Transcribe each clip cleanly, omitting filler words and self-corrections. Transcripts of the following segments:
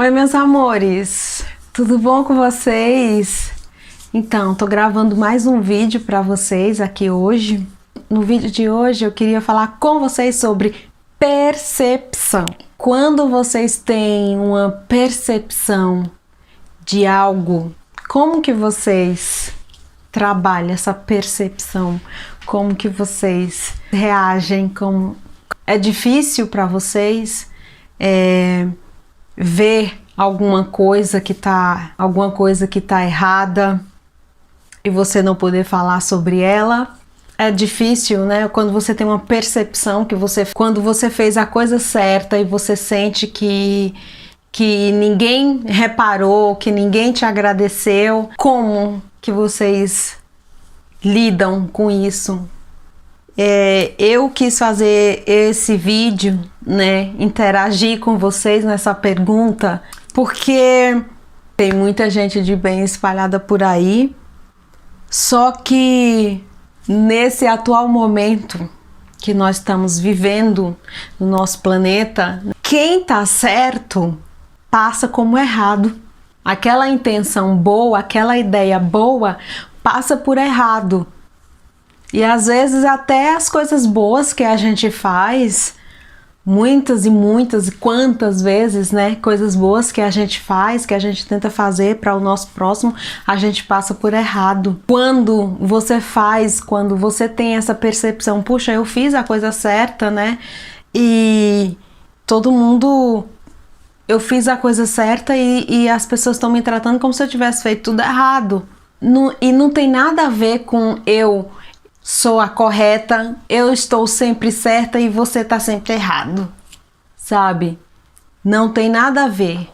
Oi, meus amores, tudo bom com vocês? Então, tô gravando mais um vídeo para vocês aqui hoje. No vídeo de hoje eu queria falar com vocês sobre percepção. Quando vocês têm uma percepção de algo, como que vocês trabalham essa percepção? Como que vocês reagem? Como é difícil para vocês ver alguma coisa que tá errada e você não poder falar sobre ela? É difícil, né? Quando você tem uma percepção que quando você fez a coisa certa e você sente que ninguém reparou, que ninguém te agradeceu. Como que vocês lidam com isso? Eu quis fazer esse vídeo, né? Interagir com vocês nessa pergunta, porque tem muita gente de bem espalhada por aí, só que nesse atual momento que nós estamos vivendo no nosso planeta, quem tá certo passa como errado. Aquela intenção boa, aquela ideia boa passa por errado. E às vezes até as coisas boas que a gente faz, muitas e quantas vezes, né? Coisas boas que a gente faz, que a gente tenta fazer para o nosso próximo, a gente passa por errado. Quando você tem essa percepção, puxa, eu fiz a coisa certa, né? E todo mundo, eu fiz a coisa certa e as pessoas estão me tratando como se eu tivesse feito tudo errado. E não tem nada a ver com eu sou a correta, eu estou sempre certa e você está sempre errado, sabe? Não tem nada a ver.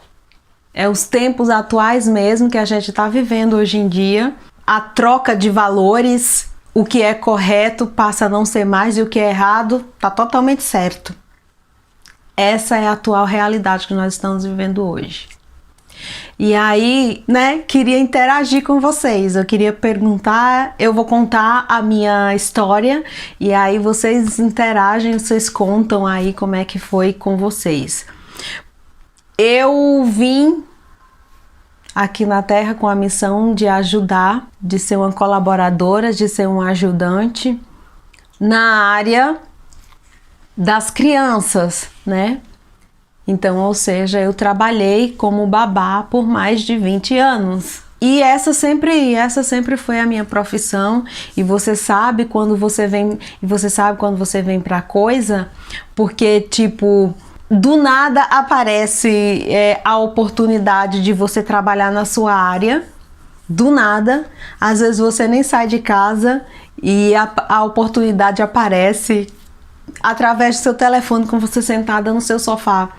É os tempos atuais mesmo que a gente está vivendo hoje em dia. A troca de valores, o que é correto passa a não ser mais e o que é errado está totalmente certo. Essa é a atual realidade que nós estamos vivendo hoje. E aí, né, queria interagir com vocês, eu queria perguntar, eu vou contar a minha história e aí vocês interagem, vocês contam aí como é que foi com vocês. Eu vim aqui na Terra com a missão de ajudar, de ser uma colaboradora, de ser um ajudante na área das crianças, né? Então, ou seja, eu trabalhei como babá por mais de 20 anos. E essa sempre foi a minha profissão. E você sabe quando você vem pra coisa, porque tipo, do nada aparece a oportunidade de você trabalhar na sua área. Do nada, às vezes você nem sai de casa e a oportunidade aparece através do seu telefone, com você sentada no seu sofá.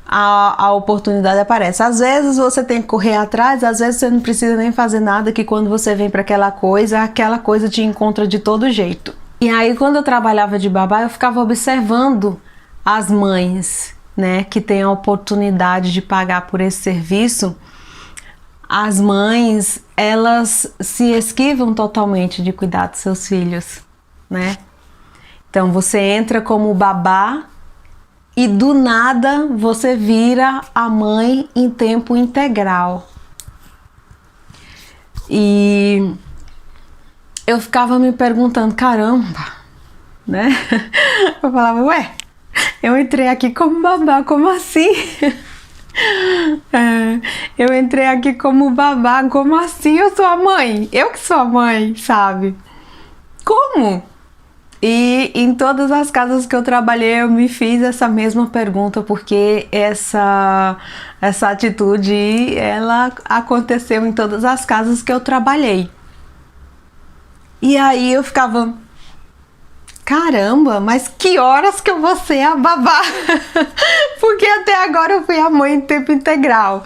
A oportunidade aparece. Às vezes você tem que correr atrás, às vezes você não precisa nem fazer nada, que quando você vem para aquela coisa te encontra de todo jeito. E aí, quando eu trabalhava de babá, eu ficava observando as mães, né, que têm a oportunidade de pagar por esse serviço. As mães, elas se esquivam totalmente de cuidar dos seus filhos, né? Então você entra como babá e do nada você vira a mãe em tempo integral. E eu ficava me perguntando, caramba, né? Eu falava, ué, eu entrei aqui como babá, como assim? Eu entrei aqui como babá, como assim eu sou a mãe? Eu que sou a mãe, sabe? Como? E em todas as casas que eu trabalhei, eu me fiz essa mesma pergunta, porque essa atitude, ela aconteceu em todas as casas que eu trabalhei. E aí eu ficava, caramba, mas que horas que eu vou ser a babá? Porque até agora eu fui a mãe em tempo integral,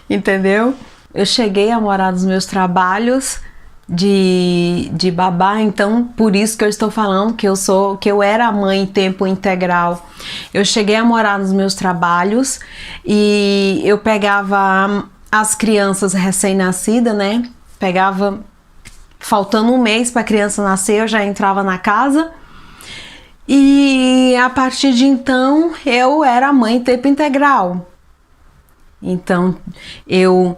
entendeu? Eu cheguei a morar nos meus trabalhos de babá, então por isso que eu estou falando que eu era mãe em tempo integral. Eu cheguei a morar nos meus trabalhos e eu pegava as crianças recém-nascidas, né? Pegava faltando um mês para a criança nascer, eu já entrava na casa e a partir de então eu era mãe em tempo integral. Então eu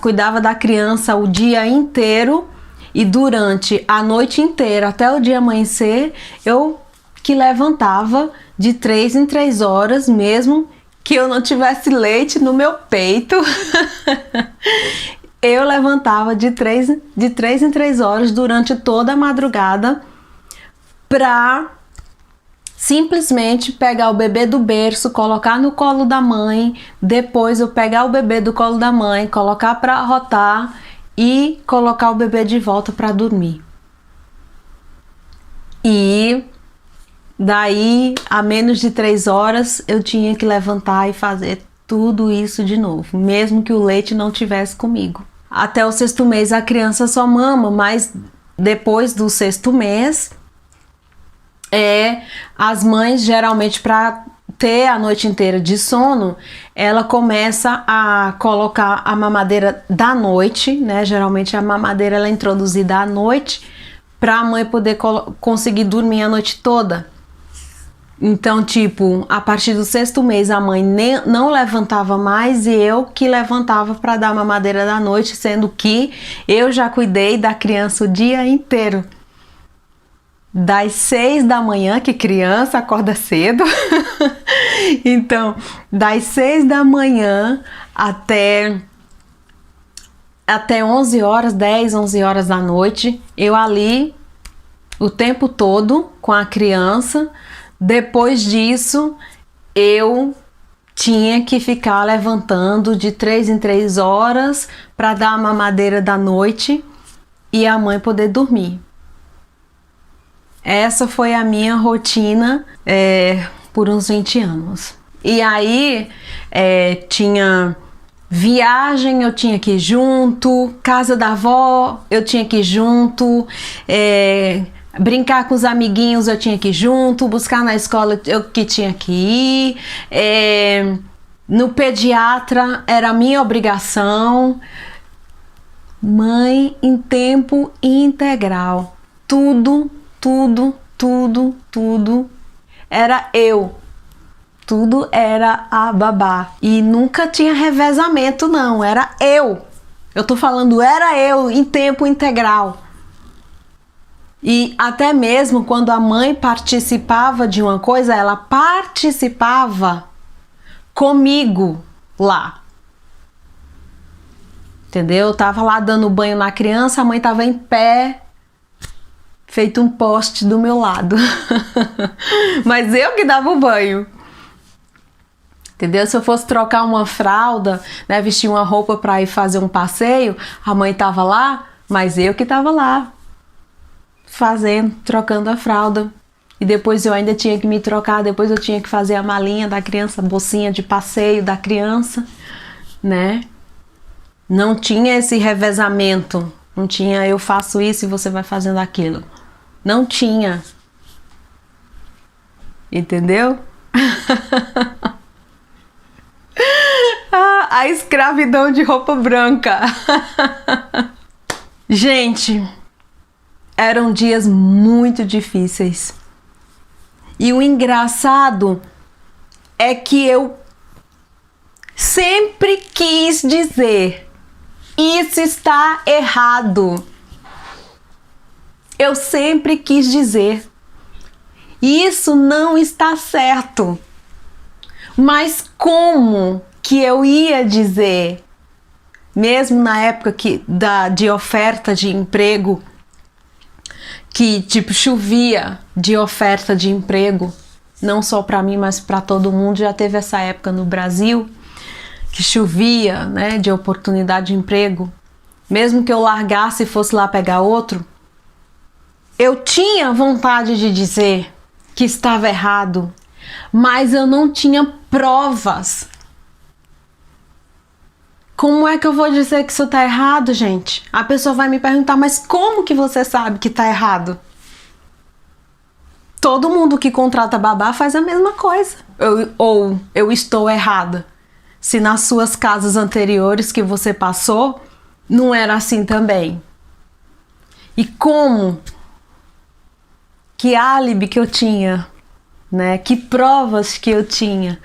cuidava da criança o dia inteiro e durante a noite inteira até o dia amanhecer eu que levantava de 3 em 3 horas, mesmo que eu não tivesse leite no meu peito. Eu levantava de 3 em 3 horas durante toda a madrugada para simplesmente pegar o bebê do berço, colocar no colo da mãe, depois eu pegar o bebê do colo da mãe, colocar para arrotar e colocar o bebê de volta para dormir. E daí, a menos de 3 horas, eu tinha que levantar e fazer tudo isso de novo, mesmo que o leite não tivesse comigo. Até o 6º mês a criança só mama, mas depois do 6º mês, as mães geralmente para ter a noite inteira de sono, ela começa a colocar a mamadeira da noite, né? Geralmente a mamadeira ela é introduzida à noite para a mãe poder conseguir dormir a noite toda. Então, tipo, a partir do 6º mês a mãe não levantava mais e eu que levantava para dar a mamadeira da noite, sendo que eu já cuidei da criança o dia inteiro. Das 6 da manhã, que criança acorda cedo, então das 6 da manhã até 11 horas, 10, 11 horas da noite, eu ali o tempo todo com a criança. Depois disso, eu tinha que ficar levantando de 3 em 3 horas para dar a mamadeira da noite e a mãe poder dormir. Essa foi a minha rotina por uns 20 anos. E aí tinha viagem, eu tinha que ir junto, casa da avó, eu tinha que ir junto, brincar com os amiguinhos, eu tinha que ir junto, buscar na escola, eu que tinha que ir, no pediatra era minha obrigação. Mãe em tempo integral, tudo era eu. Tudo era a babá. E nunca tinha revezamento, não. Era eu. Eu tô falando, era eu em tempo integral. E até mesmo quando a mãe participava de uma coisa, ela participava comigo lá. Entendeu? Eu tava lá dando banho na criança, a mãe tava em pé, feito um poste do meu lado. Mas eu que dava o banho. Entendeu? Se eu fosse trocar uma fralda, né, vestir uma roupa para ir fazer um passeio, a mãe tava lá, mas eu que tava lá, trocando a fralda. E depois eu ainda tinha que me trocar, depois eu tinha que fazer a malinha da criança, a bolsinha de passeio da criança, né? Não tinha esse revezamento, não tinha eu faço isso e você vai fazendo aquilo. Não tinha. Entendeu? A escravidão de roupa branca. Gente, eram dias muito difíceis. E o engraçado é que eu sempre quis dizer: isso está errado. Eu sempre quis dizer: isso não está certo. Mas como que eu ia dizer, mesmo na época de oferta de emprego, que tipo chovia de oferta de emprego, não só para mim, mas para todo mundo. Já teve essa época no Brasil que chovia, né, de oportunidade de emprego. Mesmo que eu largasse e fosse lá pegar outro, eu tinha vontade de dizer que estava errado, mas eu não tinha provas. Como é que eu vou dizer que isso está errado, gente? A pessoa vai me perguntar, mas como que você sabe que está errado? Todo mundo que contrata babá faz a mesma coisa. Ou eu estou errada? Se nas suas casas anteriores que você passou, não era assim também. E como? Que álibi que eu tinha, né? Que provas que eu tinha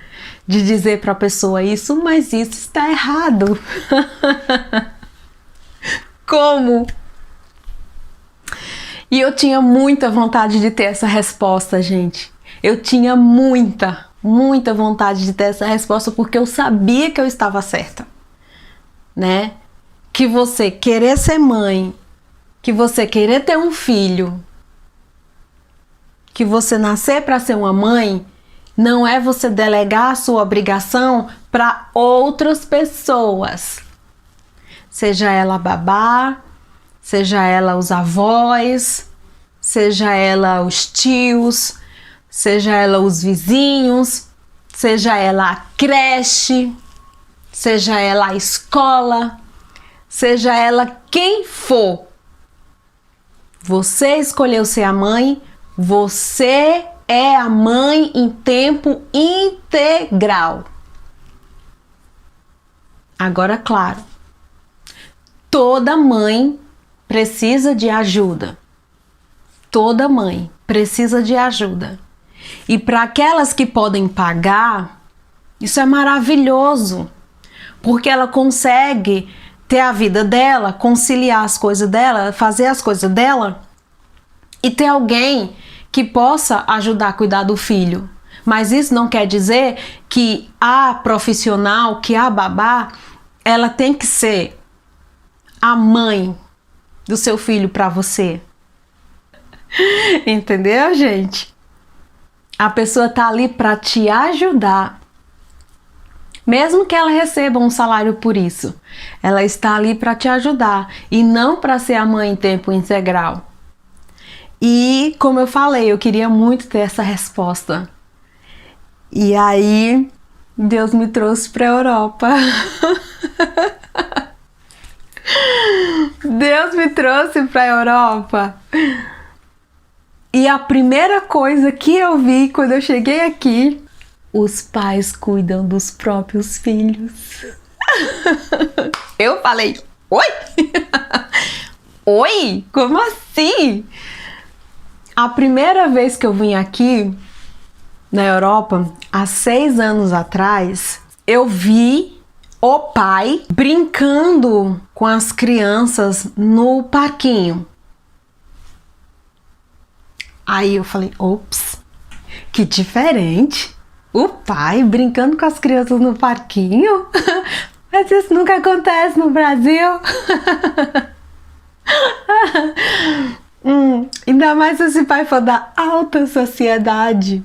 de dizer para a pessoa isso, mas isso está errado. Como? E eu tinha muita vontade de ter essa resposta, gente. Eu tinha muita vontade de ter essa resposta, porque eu sabia que eu estava certa, né? Que você querer ser mãe, que você querer ter um filho, que você nascer para ser uma mãe, não é você delegar a sua obrigação para outras pessoas. Seja ela babá, seja ela os avós, seja ela os tios, seja ela os vizinhos, seja ela a creche, seja ela a escola, seja ela quem for. Você escolheu ser a mãe, você é a mãe em tempo integral. Agora, claro, toda mãe precisa de ajuda. Toda mãe precisa de ajuda. E para aquelas que podem pagar, isso é maravilhoso, porque ela consegue ter a vida dela, conciliar as coisas dela, fazer as coisas dela e ter alguém que possa ajudar a cuidar do filho. Mas isso não quer dizer que a profissional, que a babá, ela tem que ser a mãe do seu filho para você. Entendeu, gente? A pessoa tá ali para te ajudar. Mesmo que ela receba um salário por isso, ela está ali para te ajudar e não para ser a mãe em tempo integral. E, como eu falei, eu queria muito ter essa resposta. E aí, Deus me trouxe para a Europa. Deus me trouxe para a Europa. E a primeira coisa que eu vi quando eu cheguei aqui: os pais cuidam dos próprios filhos. Eu falei, oi? Oi? Como assim? A primeira vez que eu vim aqui na Europa, há 6 anos atrás, eu vi o pai brincando com as crianças no parquinho. Aí eu falei, ops, que diferente. O pai brincando com as crianças no parquinho? Mas isso nunca acontece no Brasil. Ainda mais se esse pai for da alta sociedade.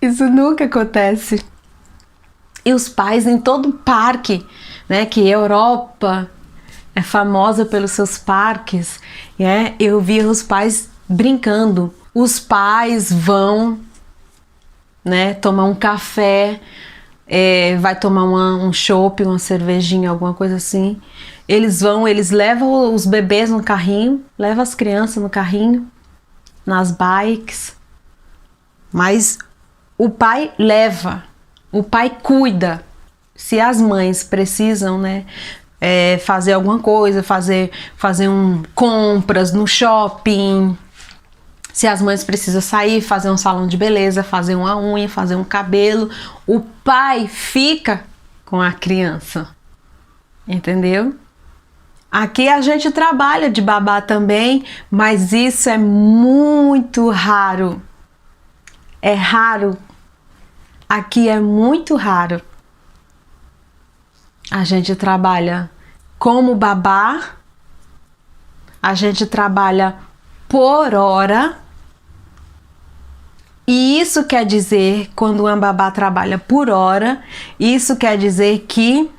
Isso nunca acontece. E os pais em todo parque, né? Que a Europa é famosa pelos seus parques, né? Eu vi os pais brincando. Os pais vão, né, tomar um café, vai tomar um chopp, uma cervejinha, alguma coisa assim. Eles levam os bebês no carrinho, levam as crianças no carrinho, nas bikes. Mas o pai leva, o pai cuida. Se as mães precisam, né, fazer alguma coisa, fazer compras no shopping. Se as mães precisam sair, fazer um salão de beleza, fazer uma unha, fazer um cabelo, o pai fica com a criança. Entendeu? Aqui a gente trabalha de babá também, mas isso é muito raro. É raro. Aqui é muito raro. A gente trabalha como babá, a gente trabalha por hora. E isso quer dizer, quando uma babá trabalha por hora, isso quer dizer que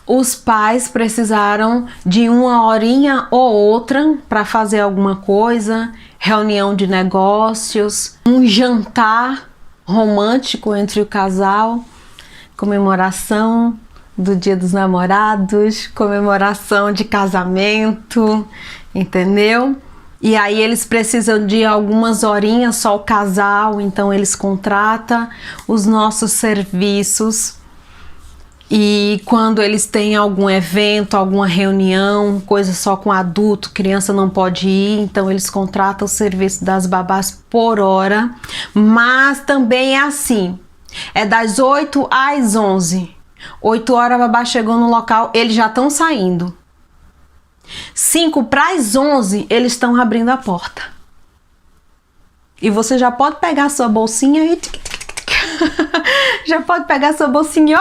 os pais precisaram de uma horinha ou outra para fazer alguma coisa, reunião de negócios, um jantar romântico entre o casal, comemoração do Dia dos Namorados, comemoração de casamento, entendeu? E aí eles precisam de algumas horinhas, só o casal, então eles contratam os nossos serviços. E quando eles têm algum evento, alguma reunião, coisa só com adulto, criança não pode ir, então eles contratam o serviço das babás por hora. Mas também é assim, É das 8 às 11. 8 horas a babá chegou no local, eles já estão saindo. 5 para as 11, eles estão abrindo a porta. E você já pode pegar a sua bolsinha e... já pode pegar a sua bolsinha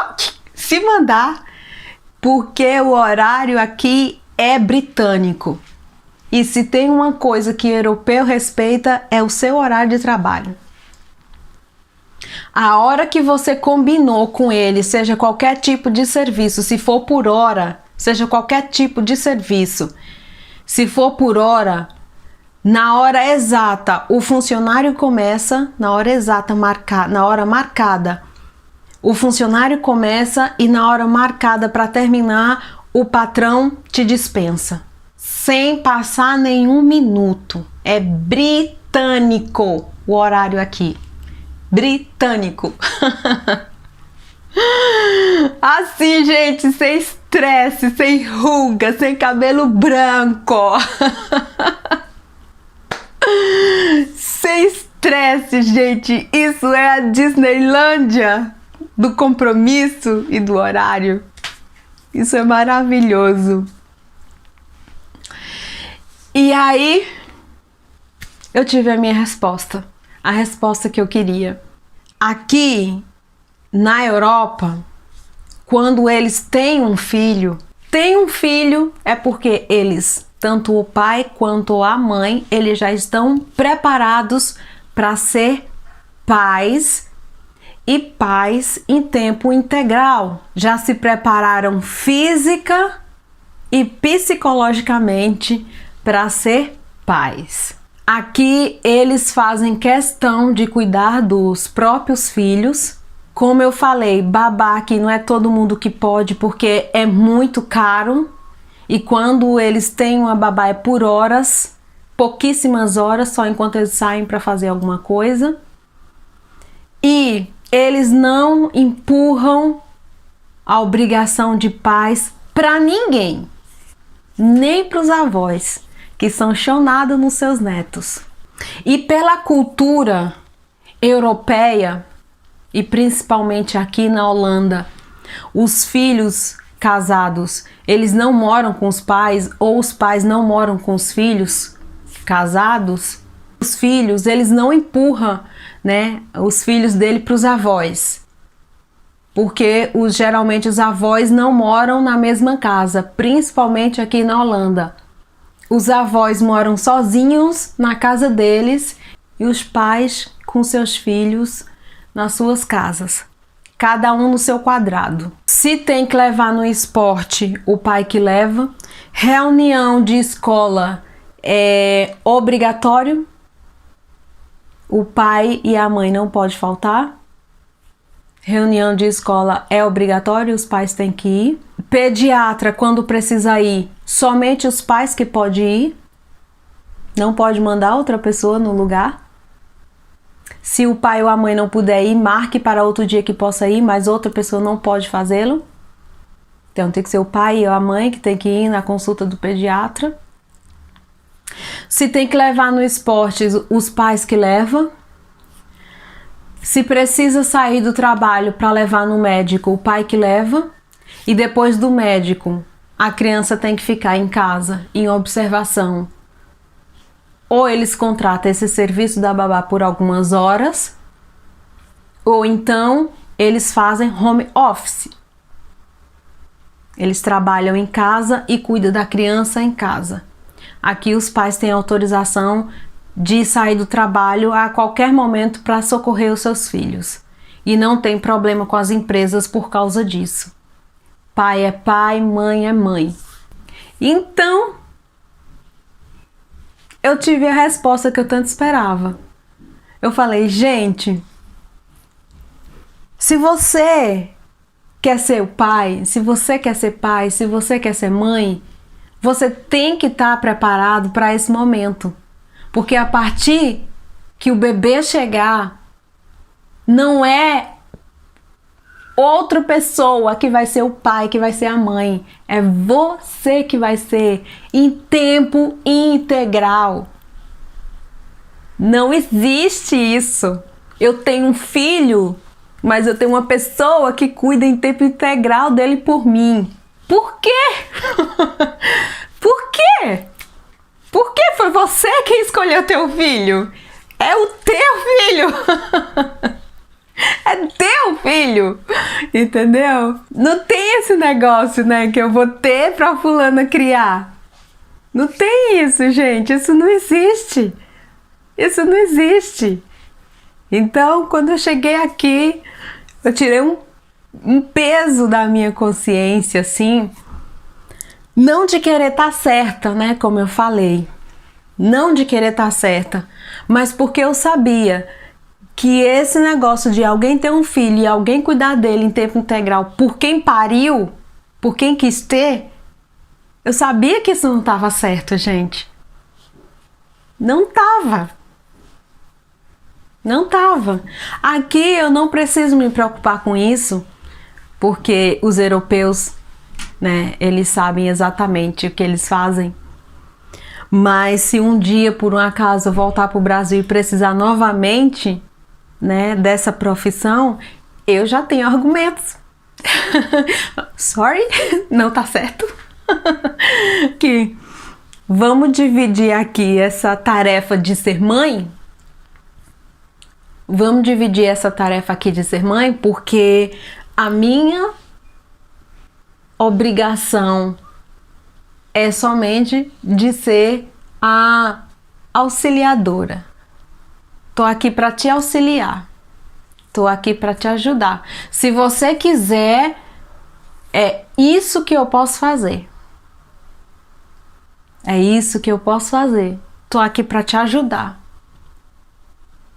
e se mandar. Porque o horário aqui é britânico. E se tem uma coisa que o europeu respeita, é o seu horário de trabalho. A hora que você combinou com ele, seja qualquer tipo de serviço, se for por hora, seja qualquer tipo de serviço, se for por hora, na hora exata, o funcionário começa, na hora exata, na hora marcada, o funcionário começa e na hora marcada para terminar, o patrão te dispensa. Sem passar nenhum minuto. É britânico o horário aqui. Britânico. Assim, gente, sem estresse, sem ruga, sem cabelo branco. Sem estresse, gente. Isso é a Disneylândia do compromisso e do horário. Isso é maravilhoso. E aí, eu tive a minha resposta. A resposta que eu queria. Aqui, na Europa, quando eles têm um filho é porque eles, tanto o pai quanto a mãe, eles já estão preparados para ser pais e pais em tempo integral. Já se prepararam física e psicologicamente para ser pais. Aqui eles fazem questão de cuidar dos próprios filhos. Como eu falei, babá aqui não é todo mundo que pode porque é muito caro. E quando eles têm uma babá é por horas, pouquíssimas horas, só enquanto eles saem para fazer alguma coisa. E eles não empurram a obrigação de pais para ninguém, nem para os avós, que são chonados nos seus netos. E pela cultura europeia, e principalmente aqui na Holanda, os filhos casados, eles não moram com os pais, ou os pais não moram com os filhos casados. Os filhos, eles não empurram, né, os filhos dele para os avós. Porque geralmente os avós não moram na mesma casa, principalmente aqui na Holanda. Os avós moram sozinhos na casa deles e os pais com seus filhos nas suas casas. Cada um no seu quadrado. Se tem que levar no esporte, o pai que leva. Reunião de escola é obrigatório. O pai e a mãe não pode faltar. Reunião de escola é obrigatório, os pais têm que ir. Pediatra, quando precisa ir, somente os pais que podem ir. Não pode mandar outra pessoa no lugar. Se o pai ou a mãe não puder ir, marque para outro dia que possa ir, mas outra pessoa não pode fazê-lo. Então tem que ser o pai ou a mãe que tem que ir na consulta do pediatra. Se tem que levar no esporte, os pais que levam. Se precisa sair do trabalho para levar no médico, o pai que leva. E depois do médico, a criança tem que ficar em casa, em observação. Ou eles contratam esse serviço da babá por algumas horas, ou então eles fazem home office. Eles trabalham em casa e cuidam da criança em casa. Aqui os pais têm autorização de sair do trabalho a qualquer momento para socorrer os seus filhos. E não tem problema com as empresas por causa disso. Pai é pai, mãe é mãe. Então, eu tive a resposta que eu tanto esperava. Eu falei, gente, se você quer ser o pai, se você quer ser pai, se você quer ser mãe, você tem que estar preparado para esse momento. Porque a partir que o bebê chegar, não é outra pessoa que vai ser o pai, que vai ser a mãe. É você que vai ser em tempo integral. Não existe isso. Eu tenho um filho mas eu tenho uma pessoa que cuida em tempo integral dele por mim. Por quê? Por quê? Por que foi você quem escolheu teu filho? É o teu filho! É teu filho! Entendeu? Não tem esse negócio, né, que eu vou ter pra fulana criar. Não tem isso, gente. Isso não existe. Isso não existe. Então, quando eu cheguei aqui, eu tirei um peso da minha consciência, assim, não de querer estar certa, né, como eu falei, não de querer estar certa, mas porque eu sabia que esse negócio de alguém ter um filho e alguém cuidar dele em tempo integral por quem pariu, por quem quis ter, eu sabia que isso não estava certo, gente. Não estava. Não estava. Aqui eu não preciso me preocupar com isso, porque os europeus, né, eles sabem exatamente o que eles fazem. Mas se um dia, por um acaso, eu voltar para o Brasil e precisar novamente, né, dessa profissão, eu já tenho argumentos. Sorry, não tá certo. Que vamos dividir aqui essa tarefa de ser mãe. Vamos dividir essa tarefa aqui de ser mãe, porque a minha obrigação é somente de ser a auxiliadora. Tô aqui para te auxiliar. Tô aqui para te ajudar. Se você quiser, é isso que eu posso fazer. É isso que eu posso fazer. Tô aqui para te ajudar.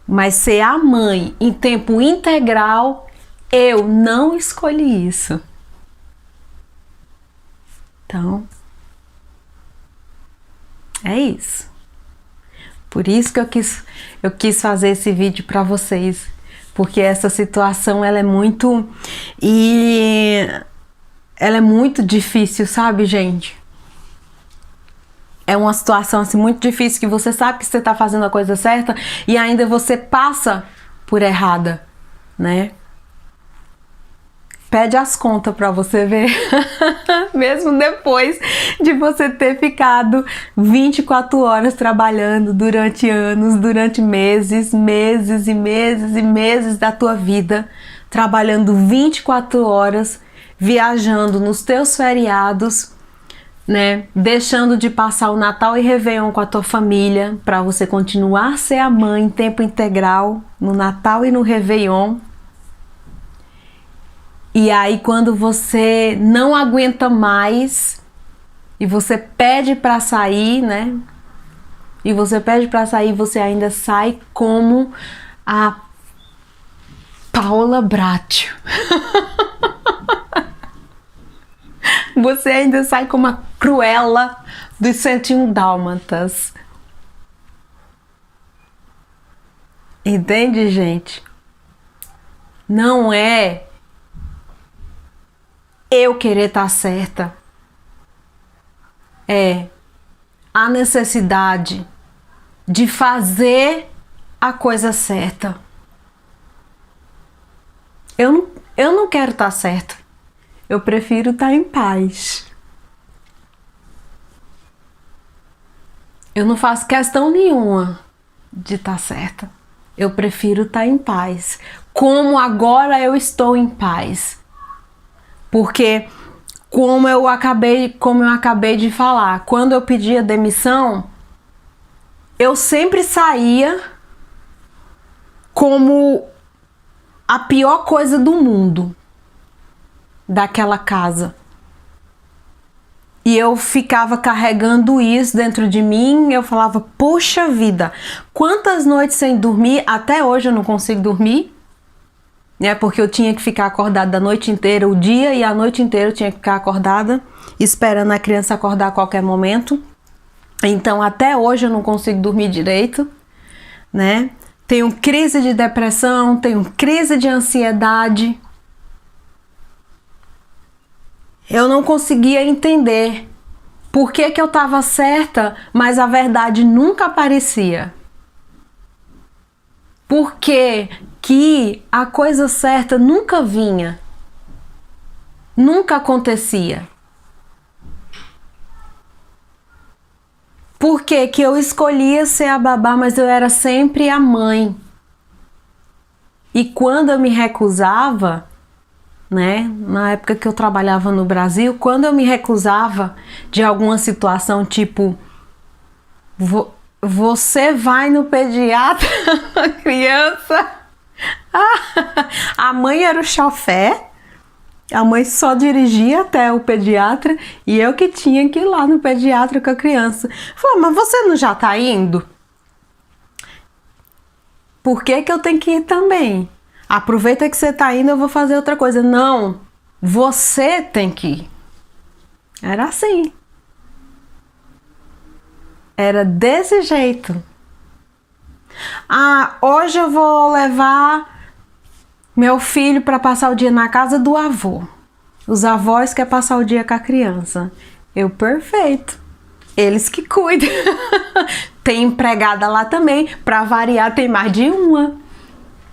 Mas ser a mãe em tempo integral, eu não escolhi isso. Então, é isso. Por isso que eu quis fazer esse vídeo para vocês, porque essa situação ela é muito difícil, sabe, gente? É uma situação assim muito difícil que você sabe que você está fazendo a coisa certa e ainda você passa por errada, né? Pede as contas para você ver, mesmo depois de você ter ficado 24 horas trabalhando durante anos, durante meses, meses e meses e meses da tua vida, trabalhando 24 horas, viajando nos teus feriados, né? Deixando de passar o Natal e Réveillon com a tua família para você continuar a ser a mãe em tempo integral no Natal e no Réveillon. E aí quando você não aguenta mais e você pede para sair, né? E você pede para sair, você ainda sai como a Paula Bracho. Você ainda sai como a Cruella dos 101 Dálmatas. Entende, gente? Não é eu querer estar certa. É a necessidade de fazer a coisa certa. Eu não quero estar certa. Eu prefiro estar em paz. Eu não faço questão nenhuma de estar certa. Eu prefiro estar em paz. Como agora eu estou em paz. Porque, como eu acabei de falar, quando eu pedi a demissão, eu sempre saía como a pior coisa do mundo daquela casa. E eu ficava carregando isso dentro de mim, eu falava, poxa vida, quantas noites sem dormir, até hoje eu não consigo dormir, né? Porque eu tinha que ficar acordada a noite inteira, o dia e a noite inteira eu tinha que ficar acordada, esperando a criança acordar a qualquer momento. Então até hoje eu não consigo dormir direito, né? Tenho crise de depressão, tenho crise de ansiedade. Eu não conseguia entender por que que eu estava certa, mas a verdade nunca aparecia. Porque que a coisa certa nunca vinha, nunca acontecia. Por que que eu escolhia ser a babá, mas eu era sempre a mãe? E quando eu me recusava, né, na época que eu trabalhava no Brasil, quando eu me recusava de alguma situação, tipo, você vai no pediatra, criança, a mãe era o chofé, a mãe só dirigia até o pediatra e eu que tinha que ir lá no pediatra com a criança. Falei, mas você não já tá indo? Por que que eu tenho que ir também? Aproveita que você tá indo, eu vou fazer outra coisa. Não, você tem que ir. Era assim. Era desse jeito. Ah, hoje eu vou levar meu filho para passar o dia na casa do avô. Os avós querem passar o dia com a criança. Eu, perfeito. Eles que cuidam. Tem empregada lá também. Para variar, tem mais de uma.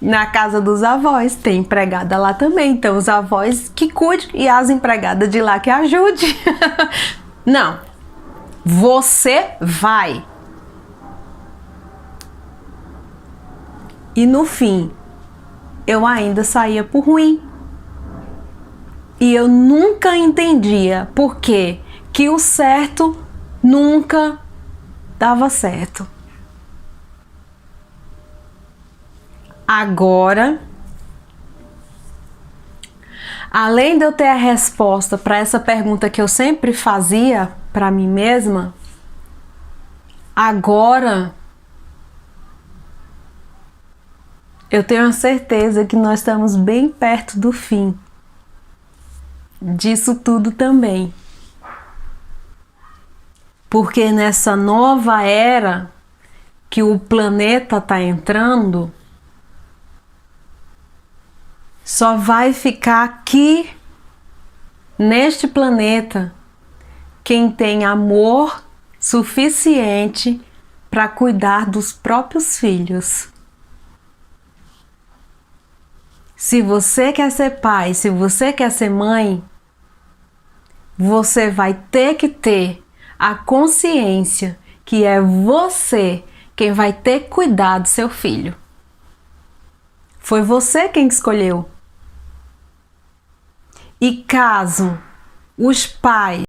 Na casa dos avós, tem empregada lá também. Então, os avós que cuidem e as empregadas de lá que ajudem. Não. Você vai. E no fim, eu ainda saía por ruim. E eu nunca entendia por que que o certo nunca dava certo. Agora, além de eu ter a resposta para essa pergunta que eu sempre fazia para mim mesma, agora eu tenho a certeza que nós estamos bem perto do fim disso tudo também. Porque nessa nova era que o planeta está entrando, só vai ficar aqui, neste planeta, quem tem amor suficiente para cuidar dos próprios filhos. Se você quer ser pai, se você quer ser mãe, você vai ter que ter a consciência que é você quem vai ter que cuidar do seu filho. Foi você quem escolheu. E caso os pais